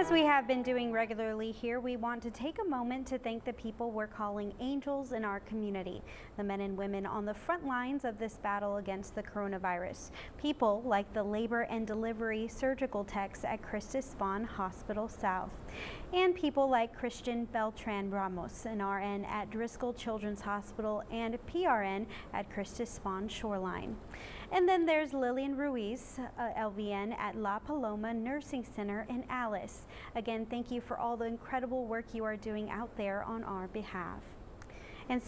As we have been doing regularly here, we want to take a moment to thank the people we're calling angels in our community, the men and women on the front lines of this battle against the coronavirus. People like the labor and delivery surgical techs at Christus Spohn Hospital South, and people like Christian Beltran Ramos, an RN at Driscoll Children's Hospital and PRN at Christus Spohn Shoreline. And then there's Lillian Ruiz, LVN at La Paloma Nursing Center in Alice. Again, thank you for all the incredible work you are doing out there on our behalf. And